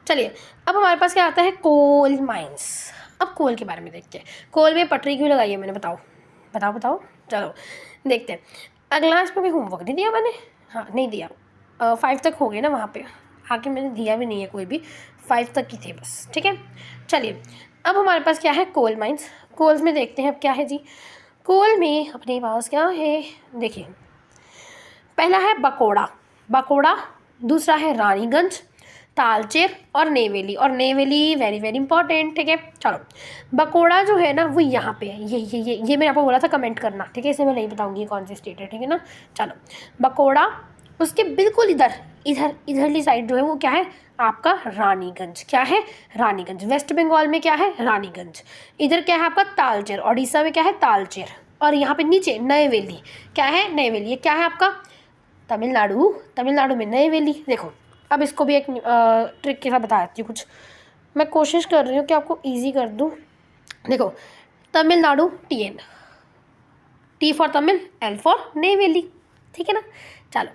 चलिए अब हमारे पास क्या आता है, कोल माइंस। अब कोल के बारे में देखते हैं, कोल में पटरी क्यों लगाई है मैंने, बताओ बताओ बताओ, चलो देखते हैं। अगला इसमें कोई होमवर्क नहीं दिया मैंने, हाँ नहीं दिया, 5 तक हो गए ना वहाँ पे, आगे मैंने दिया भी नहीं है कोई भी, 5 तक ही थे बस, ठीक है। चलिए अब हमारे पास क्या है, कोल माइंस। कोल्स में देखते हैं अब क्या है जी, कोल में अपने पास क्या है, देखिए पहला है बकोड़ा, बकोड़ा, दूसरा है रानीगंज, तालचेर और नेवेली, और नेवेली वेरी वेरी इंपॉर्टेंट, ठीक है। चलो बकोड़ा जो है ना वो यहाँ पे है, ये मैंने आपको बोला था कमेंट करना, ठीक है, इसे मैं नहीं बताऊंगी कौन सी स्टेट है, ठीक है ना। चलो बकोड़ा, उसके बिल्कुल इधर इधर इधरली साइड जो है वो क्या है आपका, रानीगंज, क्या है, रानीगंज। वेस्ट बंगाल में क्या है, रानीगंज। इधर क्या है आपका, तालचेर, उड़ीसा में क्या है, तालचेर। और यहाँ पे नीचे नईवेली, क्या है, नईवेली, ये क्या है आपका, तमिलनाडु, तमिलनाडु में नईवेली। देखो अब इसको भी एक ट्रिक के साथ बता देती हूँ कुछ, मैं कोशिश कर रही हूँ कि आपको इजी कर दूँ। देखो Tamil Nadu TN, T for Tamil, L for Neyveli, ठीक है ना। चलो,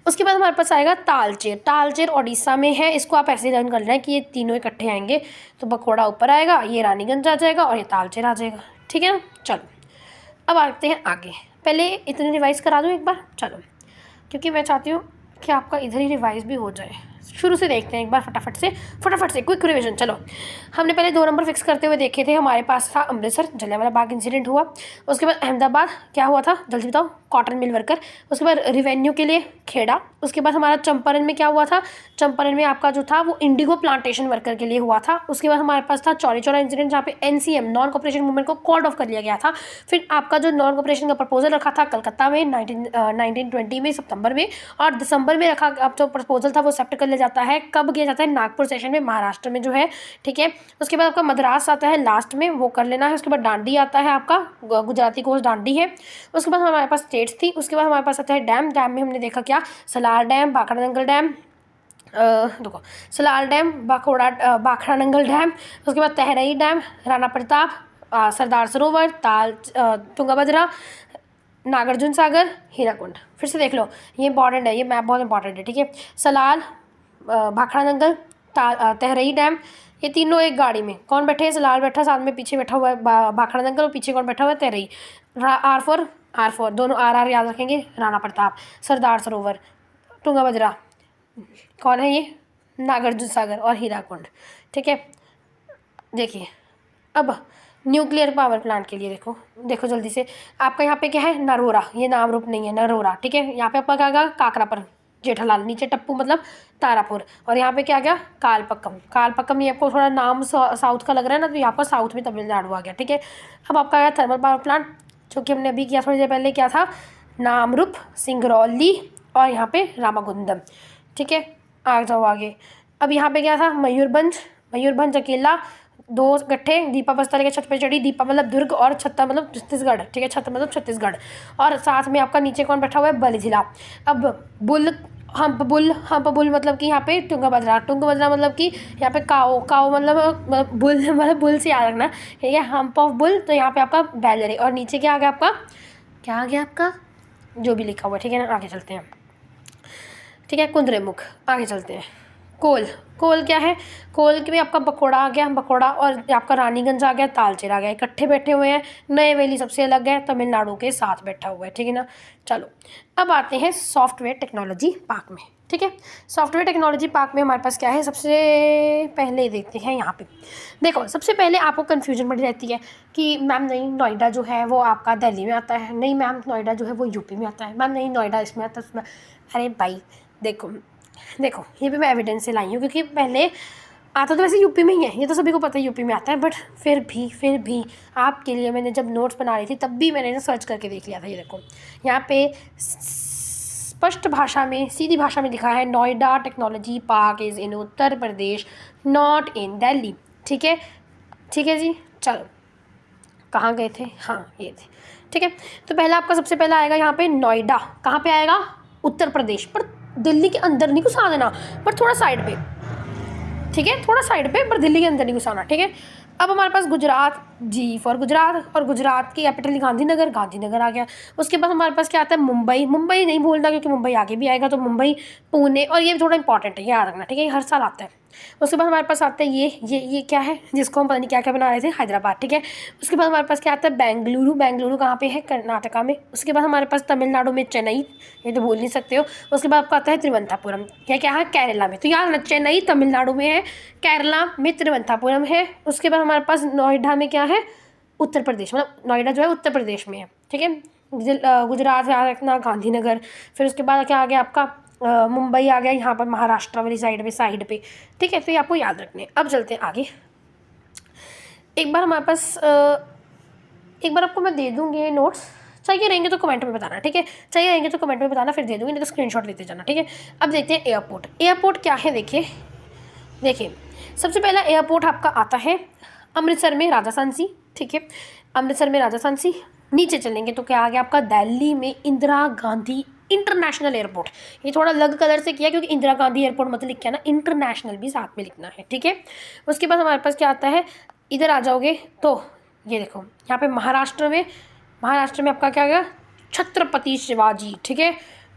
उसके बाद हमारे पास आएगा तालचेर। तालचेर उड़ीसा में है, इसको आप ऐसे लर्न कर लेना कि ये तीनों इकट्ठे आएंगे। तो बखोड़ा ऊपर आएगा, ये रानीगंज आ जाएगा और ये तालचेर आ जाएगा। ठीक है ना। चलो अब आते हैं आगे। पहले इतने रिवाइज़ करा दूँ एक बार, चलो, क्योंकि मैं चाहती हूँ कि आपका इधर ही रिवाइज़ भी हो जाए। शुरू से देखते हैं एक बार फटाफट से क्विक रिवीजन। चलो, हमने पहले 2 नंबर फिक्स करते हुए देखे थे। हमारे पास था अमृतसर, जलियांवाला बाग इंसिडेंट हुआ। उसके बाद अहमदाबाद क्या हुआ था, जल्दी बताओ, कॉटन मिल वर्कर। उसके बाद रिवेन्यू के लिए खेड़ा। उसके बाद हमारा चंपारण में क्या हुआ था, चंपारण में आपका जो था वो इंडिगो प्लांटेशन वर्कर के लिए हुआ था। उसके बाद हमारे पास था चौरी चौरा इंसिडेंट, जहाँ पे NCM नॉन कॉपरेशन मूवमेंट को कॉल्ड ऑफ कर लिया गया था। फिर आपका जो नॉन कॉपरेशन का प्रपोजल रखा था कलकत्ता में 1920 में सितंबर में, और दिसंबर में रखा। अब जो प्रपोजल था वो एक्सेप्ट कर लिया जाता है, कब किया जाता है, नागपुर सेशन में, महाराष्ट्र में जो है। ठीक है। उसके बाद आपका मद्रास आता है लास्ट में, वो कर लेना है। उसके बाद डांडी आता है आपका, गुजराती कोस्ट डांडी है। उसके बाद हमारे पास स्टेट्स थी। उसके बाद हमारे पास आता है डैम। डैम में हमने देखा क्या, सलार डैम, भाखड़ा नंगल डैम, देखो, सलार डैम, भाखड़ा नंगल डैम। उसके बाद तहरई डैम, राणा प्रताप, सरदार सरोवर, तुंगभद्रा, नागार्जुन सागर, हीराकुंड। फिर से देख लो, ये इंपॉर्टेंट है, ये मैप बहुत इंपॉर्टेंट है। ठीक है। सलाल, भाखड़ा नंगल, तहरई डैम, ये तीनों एक गाड़ी में। कौन बैठे हैं, सलाल बैठा, साथ में पीछे बैठा हुआ है भाखड़ा नंगल, और पीछे कौन बैठा हुआ है, तहरई। R4 दोनों RR याद रखेंगे, राणा प्रताप, सरदार सरोवर, तुंगभद्रा, कौन है ये, नागार्जुन सागर, और हीराकुंड। ठीक है। देखिए अब न्यूक्लियर पावर प्लांट के लिए देखो जल्दी से, आपका यहाँ पे क्या है, नरोरा, ये नाम रूप नहीं है, नरोरा। ठीक है। यहाँ पे आपका क्या आएगा, काकरापर, जेठालाल, नीचे टप्पू मतलब तारापुर, और यहाँ पे क्या आ गया, कालपक्कम। ये आपको थोड़ा नाम साउथ का लग रहा है ना, तो यहाँ पर साउथ में तमिलनाडु आ गया। ठीक है। अब आपका आया थर्मल पावर प्लांट, जो कि हमने अभी किया थोड़ी देर पहले, क्या था, नामरूप, सिंगरौली, और यहाँ पे रामागुंडम। ठीक है। आ जाओ आगे। अब यहाँ पे क्या था, मयूरभंज अकेला, 2 गट्ठे, दीपा बस्ता के छत पे चढ़ी, दीपा मतलब दुर्ग, और छत्ता मतलब छत्तीसगढ़। ठीक है। छत्ता मतलब छत्तीसगढ़, और साथ में आपका नीचे कौन बैठा हुआ है, बलिजिला। अब हम्प बुल मतलब कि यहाँ पे तुंगभद्रा मतलब कि यहाँ पे काओ मतलब बुल से याद रखना। ठीक है। हम्प ऑफ बुल, तो यहाँ पे आपका बैलरी, और नीचे क्या आ गया आपका, जो भी लिखा हुआ है। ठीक है ना। आगे चलते हैं। ठीक है। कुंद्रेमुख, आगे चलते हैं। कोल क्या है, कोल के भी आपका बखोड़ा आ गया, और आपका रानीगंज आ गया, तालचेर आ गया, इकट्ठे बैठे हुए हैं। नए वैली सबसे अलग है, तमिलनाडु के साथ बैठा हुआ है। ठीक है ना। चलो अब आते हैं सॉफ्टवेयर टेक्नोलॉजी पार्क में। ठीक है। सॉफ्टवेयर टेक्नोलॉजी पार्क में हमारे पास क्या है, सबसे पहले देखते हैं यहाँ पे। देखो, सबसे पहले आपको कन्फ्यूजन बड़ी रहती है कि मैम नहीं, नोएडा जो है वो आपका दिल्ली में आता है, नहीं मैम नोएडा जो है वो यूपी में आता है, मैम नहीं नोएडा इसमें आता है उसमें। अरे भाई देखो ये भी मैं एविडेंस से लाई हूँ, क्योंकि पहले आता तो वैसे यूपी में ही है, ये तो सभी को पता है यूपी में आता है, बट फिर भी आपके लिए मैंने जब नोट्स बना रही थी तब भी मैंने सर्च करके देख लिया था। ये देखो यहाँ पे स्पष्ट भाषा में, सीधी भाषा में लिखा है, Noida technology park is in Uttar Pradesh, not in Delhi. ठीक है जी। चलो कहाँ गए थे, हाँ ये थे। ठीक है। तो पहला आपका सबसे पहला आएगा यहाँ पे नोएडा, कहाँ पे आएगा, उत्तर प्रदेश, पर दिल्ली के अंदर नहीं घुसा देना, पर थोड़ा साइड पे। ठीक है। थोड़ा साइड पे, पर दिल्ली के अंदर नहीं घुसाना। ठीक है। अब हमारे पास गुजरात, जी फॉर गुजरात, और गुजरात की कैपिटल गांधीनगर आ गया। उसके बाद हमारे पास क्या आता है, मुंबई नहीं भूलना, क्योंकि मुंबई आगे भी आएगा, तो मुंबई, पुणे, और ये थोड़ा इंपॉर्टेंट है, याद रखना। ठीक है। ये हर साल आता है। उसके बाद हमारे पास आता है ये क्या है, जिसको हम पता नहीं क्या क्या बना रहे थे, हैदराबाद। ठीक है। उसके बाद हमारे पास क्या आता है, बेंगलुरु कहाँ पे है, कर्नाटका में। उसके बाद हमारे पास तमिलनाडु में चेन्नई, ये तो भूल नहीं सकते हो। उसके बाद आपका आता है तिरुवनंतपुरम, क्या है, केरला में। तो याद रखना, चेन्नई तमिलनाडु में है, केरला में तिरुवनंतपुरम है। उसके बाद हमारे पास नोएडा में क्या है, उत्तर प्रदेश, मतलब नोएडा जो है उत्तर प्रदेश में है। ठीक है। गुजरात याद रखना, गांधीनगर। फिर उसके बाद क्या आ गया आपका, मुंबई आ गया, यहाँ पर महाराष्ट्र वाली साइड पे। ठीक है। तो ये आपको याद रखने। अब चलते हैं आगे। एक बार हमारे पास एक बार आपको मैं दे दूँगी ये नोट्स, चाहिए रहेंगे तो कमेंट में बताना। ठीक है। चाहिए रहेंगे तो कमेंट में बताना, फिर दे दूँगी, नहीं तो स्क्रीनशॉट लेते जाना। ठीक है। अब देखते हैं एयरपोर्ट क्या है। देखिए सबसे पहला एयरपोर्ट आपका आता है अमृतसर में, राजासांसी। ठीक है। अमृतसर में राजासांसी। नीचे चलेंगे तो क्या आ गया आपका, दिल्ली में इंदिरा गांधी इंटरनेशनल एयरपोर्ट। ये थोड़ा अलग कलर से किया, क्योंकि इंदिरा गांधी एयरपोर्ट मतलब लिखा है ना, इंटरनेशनल भी साथ में लिखना है। ठीक है। उसके बाद हमारे पास क्या आता है, इधर आ जाओगे तो ये देखो, यहाँ पे महाराष्ट्र में आपका क्या गया, छत्रपति शिवाजी। ठीक है।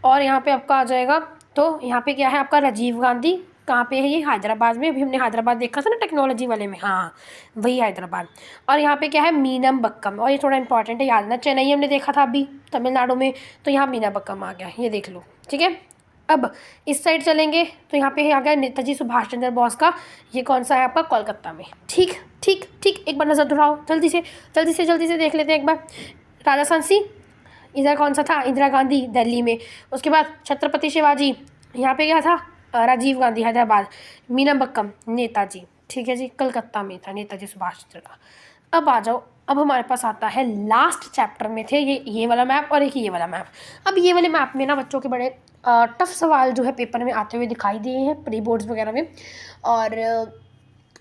और यहाँ पे आपका आ जाएगा, तो यहाँ पे क्या है आपका राजीव गांधी, कहाँ पे है ये, हैदराबाद में। अभी हमने हैदराबाद देखा था ना टेक्नोलॉजी वाले में, हाँ वही हैदराबाद। और यहाँ पे क्या है मीनमबक्कम, और ये थोड़ा इंपॉर्टेंट है याद ना, चेन्नई हमने देखा था अभी तमिलनाडु में, तो यहाँ मीनाबक्कम आ गया, ये देख लो, ठीक है। अब इस साइड चलेंगे तो यहाँ पे आ गया नेताजी सुभाष चंद्र बोस का, ये कौन सा है आपका, कोलकाता में। ठीक ठीक ठीक, एक बार नज़र दोहराओ जल्दी से जल्दी से जल्दी से देख लेते हैं एक बार। राजस्थान सी, इधर कौन सा था, इंदिरा गांधी दिल्ली में। उसके बाद छत्रपति शिवाजी, यहाँ पे क्या था, राजीव गांधी हैदराबाद। मीनाबक्कम नेताजी, ठीक है जी, कलकत्ता में था नेताजी सुभाष चंद्र का। अब आ जाओ, अब हमारे पास आता है लास्ट चैप्टर में थे ये वाला मैप और एक ये वाला मैप। अब ये वाले मैप में ना बच्चों के बड़े टफ सवाल जो है पेपर में आते हुए दिखाई दिए हैं प्री बोर्ड्स वगैरह में, और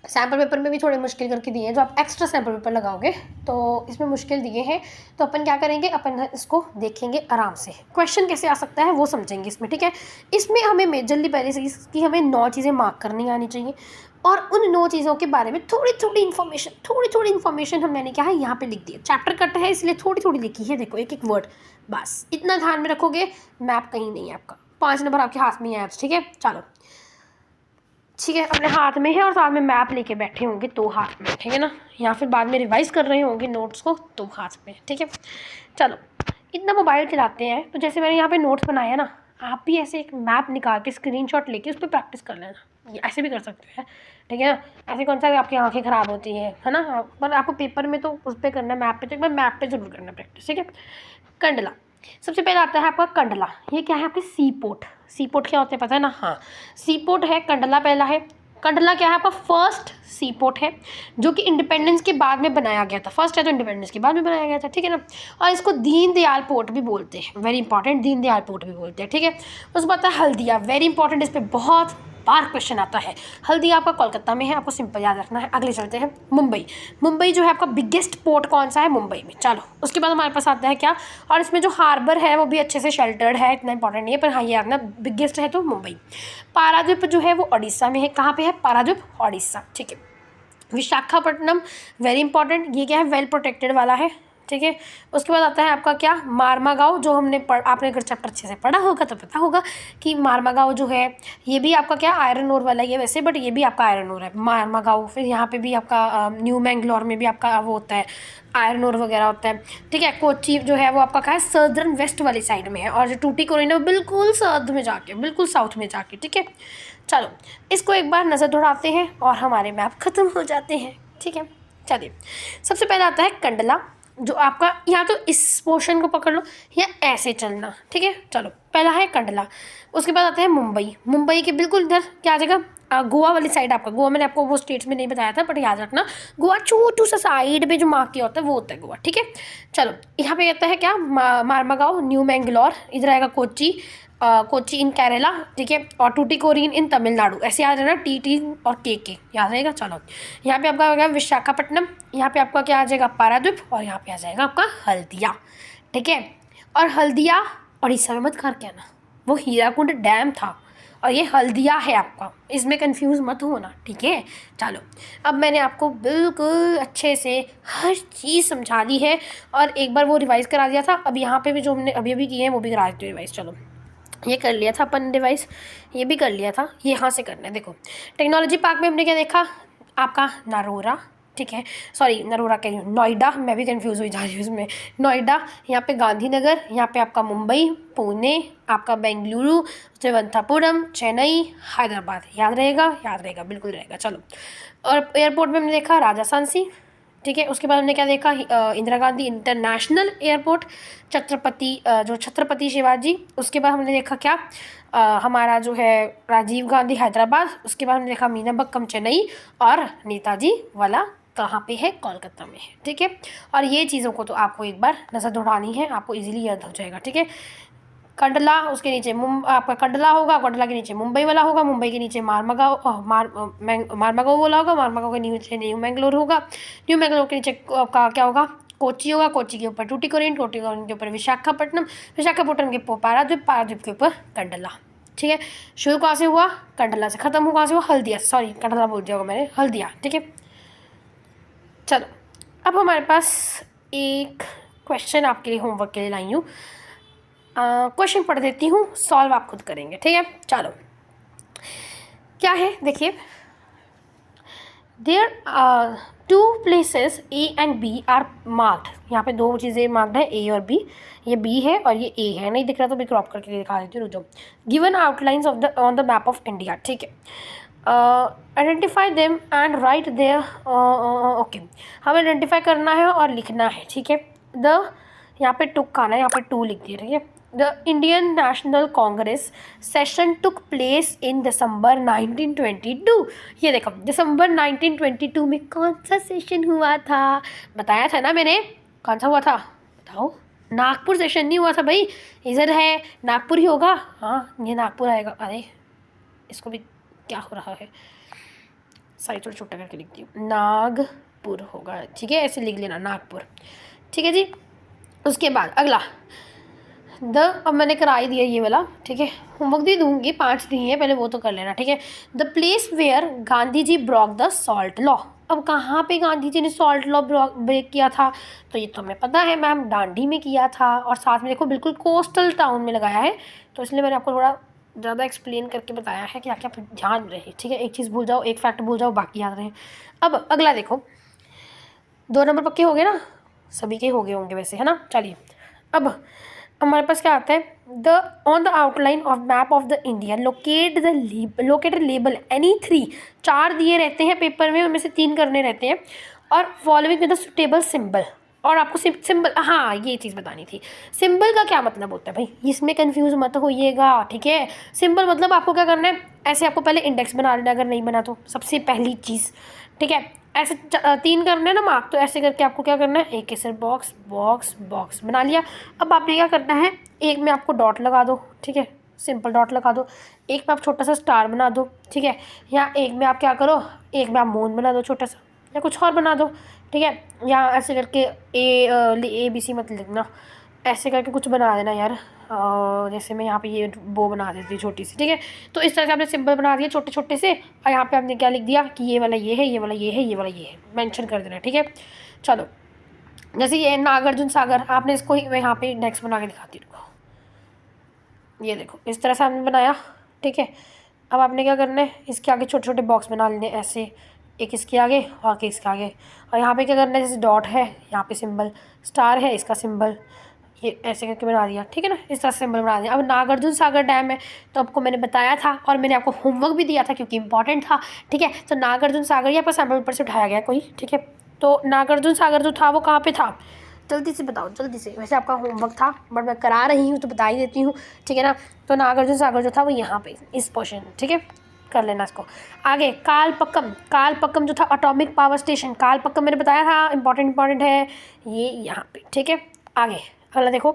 सैम्पल पेपर में भी थोड़े मुश्किल करके दिए हैं। जो आप एक्स्ट्रा सैम्पल पेपर लगाओगे तो इसमें मुश्किल दिए हैं, तो अपन क्या करेंगे, अपन इसको देखेंगे आराम से, क्वेश्चन कैसे आ सकता है वो समझेंगे इसमें, ठीक है। इसमें हमें मेजरली पहले से इसकी हमें 9 चीज़ें मार्क करनी आनी चाहिए, और उन 9 चीज़ों के बारे में थोड़ी थोड़ी इन्फॉर्मेशन हमने क्या है यहाँ पे लिख दी है। चैप्टर कट है इसलिए थोड़ी थोड़ी लिखी है, देखो एक एक वर्ड, बस इतना ध्यान में रखोगे, मैप कहीं नहीं है आपका, 5 नंबर आपके हाथ में है, ठीक है। चलो ठीक है, अपने हाथ में है और साथ में मैप लेके बैठे होंगे 2 हाथ में, ठीक है ना, या फिर बाद में रिवाइज कर रहे होंगे नोट्स को 2 हाथ में, ठीक है। चलो, इतना मोबाइल चलाते हैं तो जैसे मैंने यहाँ पे नोट्स बनाया ना, आप भी ऐसे एक मैप निकाल के स्क्रीनशॉट लेके उस पर प्रैक्टिस कर लेना, ये ऐसे भी कर सकते हैं, ठीक है ना। ऐसे कौन सा आपकी आंखें ख़राब होती है ना, पर आपको पेपर में तो उस पर करना है, मैप पे, तो एक बार मैप पे जरूर करना प्रैक्टिस, ठीक है। कंडला, सबसे पहले आता है आपका कंडला, ये क्या है आपके सी पोर्ट। सी पोर्ट क्या होते हैं पता है ना, हाँ सी पोर्ट है, कंडला पहला है। कंडला क्या है आपका, फर्स्ट सी पोर्ट है, जो कि इंडिपेंडेंस के बाद में बनाया गया था, फर्स्ट है तो इंडिपेंडेंस के बाद में बनाया गया था, ठीक है ना। और इसको दीनदयाल पोर्ट भी बोलते हैं, वेरी इंपॉर्टेंट, दीनदयाल पोर्ट भी बोलते हैं, ठीक है। उसके बाद आता है हल्दिया, वेरी इंपॉर्टेंट, इस पर बहुत बार क्वेश्चन आता है। हल्दिया आपका कोलकाता में है, आपको सिंपल याद रखना है। अगले चलते हैं मुंबई। मुंबई जो है आपका बिगेस्ट पोर्ट कौन सा है, मुंबई में। चलो उसके बाद हमारे पास आता है क्या, और इसमें जो हार्बर है वो भी अच्छे से शेल्टर्ड है, इतना इंपॉर्टेंट नहीं है, पर हाँ ये याद ना बिगेस्ट है तो मुंबई। पारादीप जो है वो उड़ीसा में है, कहाँ पे है, पारादीप उड़ीसा, ठीक है। विशाखापट्टनम, वेरी इंपॉर्टेंट, ये क्या है, वेल प्रोटेक्टेड वाला है, ठीक है। उसके बाद आता है आपका क्या, मारमागांव, जो हमने आपने अगर चैप्टर अच्छे से पढ़ा होगा तो पता होगा कि मारमागांव जो है ये भी आपका क्या, आयरन ओर वाला ही है वैसे, बट ये भी आपका आयरन ओर है मारमागांव। फिर यहाँ पे भी आपका न्यू मैंगलोर में भी आपका वो होता है, आयरन ओर वगैरह होता है, ठीक है। कोची जो है वो आपका क्या है, सदर्न वेस्ट वाली साइड में है, और जो टूटीकोरिन है वो बिल्कुल साउथ में जाके, बिल्कुल साउथ में जाके, ठीक है। चलो इसको एक बार नज़र दौड़ाते हैं और हमारे मैप ख़त्म हो जाते हैं, ठीक है। चलिए सबसे पहले आता है कंडला, जो आपका यहाँ तो इस पोर्शन को पकड़ लो या ऐसे चलना, ठीक है। चलो पहला है कंडला। उसके बाद आता है मुंबई। मुंबई के बिल्कुल इधर क्या जगह, गोवा वाली साइड आपका, गोवा मैंने आपको वो स्टेट्स में नहीं बताया था, बट याद रखना गोवा छोटू सा साइड में जो मार्क किया होता है वो होता है गोवा, ठीक है। चलो यहाँ पे कहता है क्या, मारमागांव, न्यू मैंगलोर, इधर आएगा कोची, कोची इन केरला, ठीक है, और टूटीकोरिन इन तमिलनाडु, ऐसे याद रहना, टी और के याद रहेगा। चलो यहाँ पे आपका हो गया विशाखापट्टनम, यहाँ पे आपका क्या आ जाएगा, पारादीप, और यहाँ पे आ जाएगा आपका हल्दिया, ठीक है। और हल्दिया उड़ीसा में मत करके आना, वो हीराकुंड डैम था और ये हल्दिया है आपका, इसमें कंफ्यूज मत होना, ठीक है। चलो अब मैंने आपको बिल्कुल अच्छे से हर चीज़ समझा दी है और एक बार वो रिवाइज़ करा दिया था। अब यहाँ पे भी जो हमने अभी अभी किए हैं वो भी करा देते रिवाइज़। चलो ये कर लिया था अपन डिवाइस, ये भी कर लिया था, ये यहाँ से करना है। देखो टेक्नोलॉजी पार्क में हमने क्या देखा, आपका नरोरा, ठीक है, सॉरी नरोरा कह रही हूँ, नोएडा, मैं भी कंफ्यूज हुई जा रही हूँ उसमें। नोएडा, यहाँ पे गांधीनगर, यहाँ पे आपका मुंबई, पुणे, आपका बेंगलुरु, तिरुवनंतपुरम, चेन्नई, हैदराबाद, याद रहेगा बिल्कुल रहेगा। चलो और एयरपोर्ट में हमने देखा राजस्थान, ठीक है। उसके बाद हमने क्या देखा, इंदिरा गांधी इंटरनेशनल एयरपोर्ट, छत्रपति शिवाजी। उसके बाद हमने देखा क्या, हमारा जो है राजीव गांधी हैदराबाद। उसके बाद हमने देखा मीनाबक्कम चेन्नई, और नेताजी वाला कहाँ पे है, कोलकाता में है, ठीक है। और ये चीज़ों को तो आपको एक बार नज़र दौड़ानी है, आपको इजीली याद हो जाएगा, ठीक है। कंडला, उसके नीचे आपका कंडला होगा, कंडला के नीचे मुंबई वाला होगा, मुंबई के नीचे मारमागांव वाला होगा, मारमागांव के नीचे न्यू मैंगलोर होगा, न्यू मैंगलोर के नीचे आपका क्या होगा, कोची होगा, कोची के ऊपर टूटीकोरिन, टूटीकोरिन के ऊपर विशाखापट्टनम, विशाखापट्टनम के ऊपर पारादीप, पारादीप के ऊपर कंडला, ठीक है। शुरू कहाँ से हुआ, कंडला से, खत्म हुआ कहाँ से हुआ, हल्दिया, सॉरी कंडला बोल दिया होगा मैंने, हल्दिया, ठीक है। चलो अब हमारे पास एक क्वेश्चन आपके लिए होमवर्क के लिए लाई हूँ। क्वेश्चन पढ़ देती हूँ, सॉल्व आप खुद करेंगे, ठीक है। चलो क्या है देखिए, there two places A and B are marked. यहाँ पे दो चीज़ें मार्क्ड है, ए और बी। ये बी है और ये ए है, नहीं दिख रहा तो मैं क्रॉप करके दिखा देती हूँ, रुको। Given outlines of the on the map of India, ठीक है। Identify them and write there, okay, हमें आइडेंटिफाई करना है और लिखना है, ठीक है। द यहाँ पे टुक आना है, यहाँ पे टू लिख दिया, ठीक है। The Indian National Congress session took place in December 1922। ये देखो, दिसंबर 1922 में कौन सा सेशन हुआ था, बताया था ना मैंने, कौन सा हुआ था बताओ। नागपुर सेशन नहीं हुआ था भाई, इधर है नागपुर ही होगा, हाँ ये नागपुर आएगा। अरे इसको भी क्या हो रहा है, साइज थोड़ा छोटा करके लिखती हूँ, नागपुर होगा, ठीक है, ऐसे लिख लेना नागपुर, ठीक है जी। उसके बाद अगला अब मैंने करा ही दिया ये वाला, ठीक है। होमवर्क भी दूंगी, 5 दिए हैं, पहले वो तो कर लेना, ठीक है। The place where Gandhi ji broke the salt law. अब कहाँ पे गांधी जी ने सॉल्ट लॉ ब्रेक किया था, तो ये तो हमें पता है मैम, दांडी में किया था, और साथ में देखो बिल्कुल कोस्टल टाउन में लगाया है, तो इसलिए मैंने आपको थोड़ा ज़्यादा एक्सप्लेन करके बताया है कि क्या क्या ध्यान रहे, ठीक है। एक चीज़ भूल जाओ, एक फैक्ट भूल जाओ, बाकी याद रहे। अब अगला देखो, 2 नंबर पक्के हो गए ना, सभी के हो गए होंगे वैसे, है ना। चलिए अब हमारे पास क्या आता है, the on the outline of map of the India locate label any 3, 4 दिए रहते हैं पेपर में, उनमें से 3 करने रहते हैं, और following with the suitable symbol. और आपको सिंबल, हाँ ये चीज़ बतानी थी, सिंबल का क्या मतलब होता है भाई, इसमें कंफ्यूज मत होइएगा, ठीक है। सिंबल मतलब आपको क्या करना है, ऐसे आपको पहले इंडेक्स बना लेना, अगर नहीं बना तो सबसे पहली चीज़, ठीक है। ऐसे 3 करने हैं ना मार्क, तो ऐसे करके आपको क्या करना है, एक ऐसे बॉक्स बॉक्स बॉक्स बना लिया। अब आपने क्या करना है, एक में आपको डॉट लगा दो, ठीक है, सिंपल डॉट लगा दो, एक में आप छोटा सा स्टार बना दो, ठीक है, या एक में आप क्या करो, एक में आप मून बना दो छोटा सा, या कुछ और बना दो, ठीक है। या ऐसे करके ABC मत लिखना, ऐसे करके कुछ बना देना यार, जैसे मैं यहाँ पे ये वो बना देती छोटी सी, ठीक है। तो इस तरह से आपने सिंबल बना दिया छोटे छोटे से, और यहाँ पे आपने क्या लिख दिया कि ये वाला ये है, ये वाला ये है, ये वाला ये है, मेंशन कर देना, ठीक है। चलो जैसे ये नागार्जुन सागर, आपने इसको ही मैं यहाँ पे नेक्स्ट बना के दिखाती हूँ, ये देखो इस तरह से आपने बनाया, ठीक है। अब आपने क्या करना है, इसके आगे छोटे छोटे बॉक्स बना लेने ऐसे, एक इसके आगे और एक इसके आगे, और यहाँ पे क्या करना है, जैसे डॉट है यहाँ पे सिंबल, स्टार है इसका सिंबल, ये ऐसे करके बना दिया, ठीक है ना, इस तरह से सिंबल बना दिया। अब नागार्जुन सागर डैम है, तो आपको मैंने बताया था और मैंने आपको होमवर्क भी दिया था क्योंकि इंपॉर्टेंट था, ठीक है। तो नागार्जुन सागर यहाँ पर सैम्पल पेपर से उठाया गया कोई, ठीक है। तो नागार्जुन सागर जो था वो कहाँ पे था, जल्दी से बताओ जल्दी से, वैसे आपका होमवर्क था बट मैं करा रही हूँ तो बता ही देती हूँ, ठीक है ना। तो नागार्जुन सागर जो था वो यहाँ पे इस पोर्शन, ठीक है, कर लेना इसको। आगे कालपक्कम जो था एटॉमिक पावर स्टेशन, कालपक्कम मैंने बताया था इंपॉर्टेंट है ये यहाँ पे, ठीक है। आगे अगला देखो,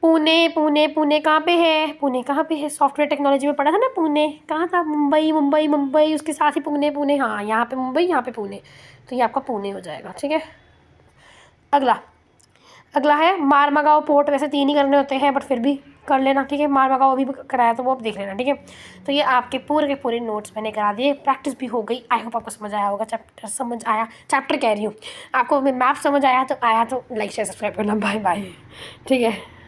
पुणे कहाँ पे है, पुणे कहाँ पे है, सॉफ्टवेयर टेक्नोलॉजी में पढ़ा था ना, पुणे कहाँ था, मुंबई उसके साथ ही पुणे, हाँ यहाँ पे मुंबई यहाँ पे पुणे, तो ये आपका पुणे हो जाएगा, ठीक है। अगला है मारमागांव पोर्ट, वैसे 3 ही करने होते हैं बट फिर भी कर लेना, ठीक है। मारमागांव अभी कराया तो वो अब देख लेना, ठीक है। तो ये आपके पूरे के पूरे नोट्स मैंने करा दिए, प्रैक्टिस भी हो गई, आई होप आपको समझ आया होगा, चैप्टर कह रही हूँ, आपको मैप समझ आया तो लाइक शेयर सब्सक्राइब करना, बाय बाय, ठीक है।